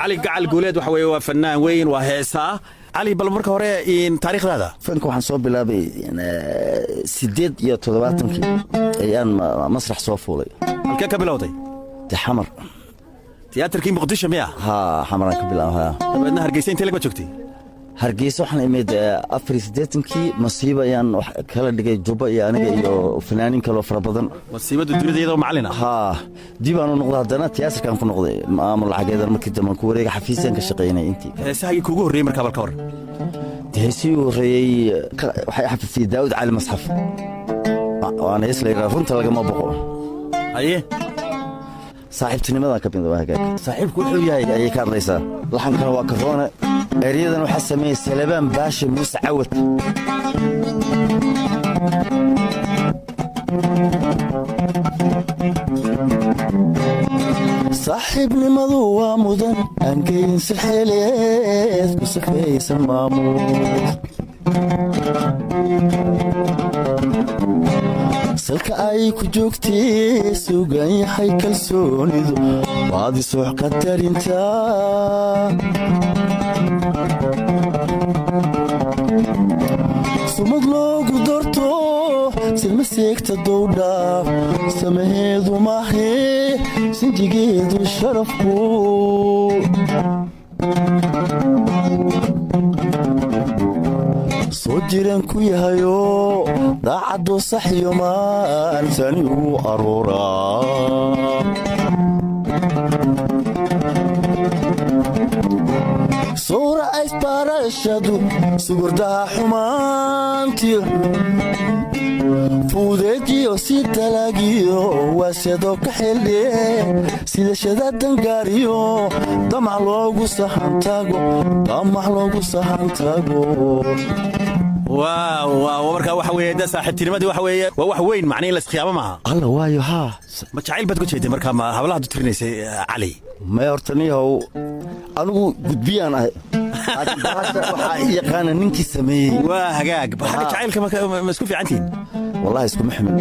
علي قعل قوليد وحوي وفنان وين وهيسا علي بالمركة هوري إن تاريخ هذا فنك waxaan soo bilaabay 78 ayaan masrax soo fuulay halkee ka bilowday xamar tiyaatarkii muqdisho miya ha xamar ka bilaabay badna hargeysa inta laga joogtay hargeysa waxaan imid 84kii masiiba ayaan wax kala dhigay juba iyo aniga iyo fanaanin kale oo fara badan masiibada dunida iyadoo macallin ha dib aan u noqday hadana tiyaatarkan ku noqday maamul lacageedan markii dambe ku wareega xafiisyan ka shaqeynay intii heesaha kuugu horreeyay markaa balka hor heesii horreeyay waxay xafisay Daawud Cali Masxaf waana isla runta laga ma boqo haye saaxiibtinimada ka binda waaga saaxiibku wuxuu yahay ay ka hadlaysaa laxankana waa karoona eryadan waxa sameeyay Salabaan Baashi Muuse Cawad saaxiibnimadu waa mudan aan geyn sixeleed ku safaysan maamuus salka ay ku joogtay sugan yahay kalsoonidu baadi soo qadarinta sumad loogu dorto silma seegta dowdhaaf samaheedu maahe sinjigeedu sharafku soo jiran ku yahayo daacaddu sax iyo maalsani ugu arooraa suura aysbaarashadu sugurdaha xumaantiyo fuudeejiyo si dalaagiyo waasedo ka xeldhe sida shada dangaariyo damac loogu sahantago waaw markaa waxa weeye da saaxiibtinimadii waxa weeye waa wax weyn macnaheedu la iskhiyaamo maaha alla waayo ha ma jacayl bad ku jeeday markaa ma hablaha du tirinaysay cali ma hortaniyow anigu gudbiyaan ahay waxa yaqaan ninkii sameeyay waa hagaag baxa jacaylka ma isku fiicantiin wallahi isku maxmed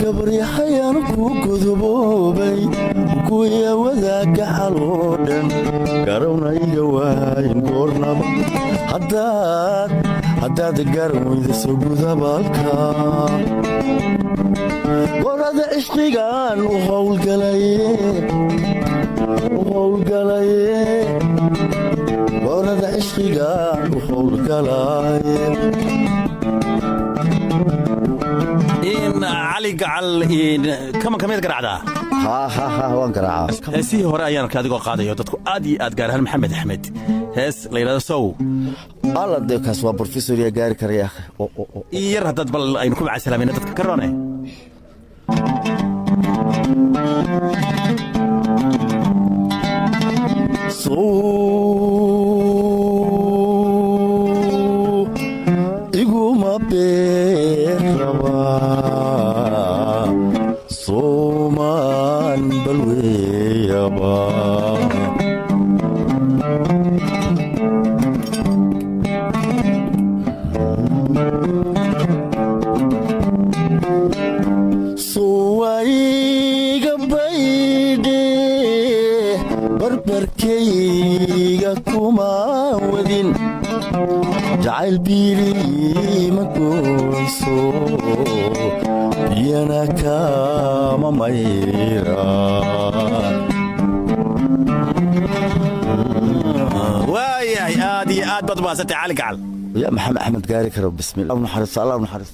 gabariyahayaan ku gudubay ku yawadaaga xaloodan garownayga waayin goornaba haddaad garan weyda soo gudabalka gorada ishqigaan u howlgalaye gorada ishqigaan u howlgalaye in cali gacal kama kamid garaacdaa ha waan garaacaa heesihii hore ayaan ka adigoo qaadayo dadku aad iyo aad gaar ahaan maxamed axmed hees la yidhahdo sow alla deekaas waa professor ya gaari karaya yar haddaad bal aynu ku macasalaamayna dadka ka roone iguma beeraba soomaan balweeyaba suwayga baydhe barbarkayga kuma wadin jacayl biili ma gooyso biyana kama mayraan waayahay aad iyo aad baad umahadsantay cali gacal يا محمد أحمد قاري كرب بسم الله ونحرص الله ونحرص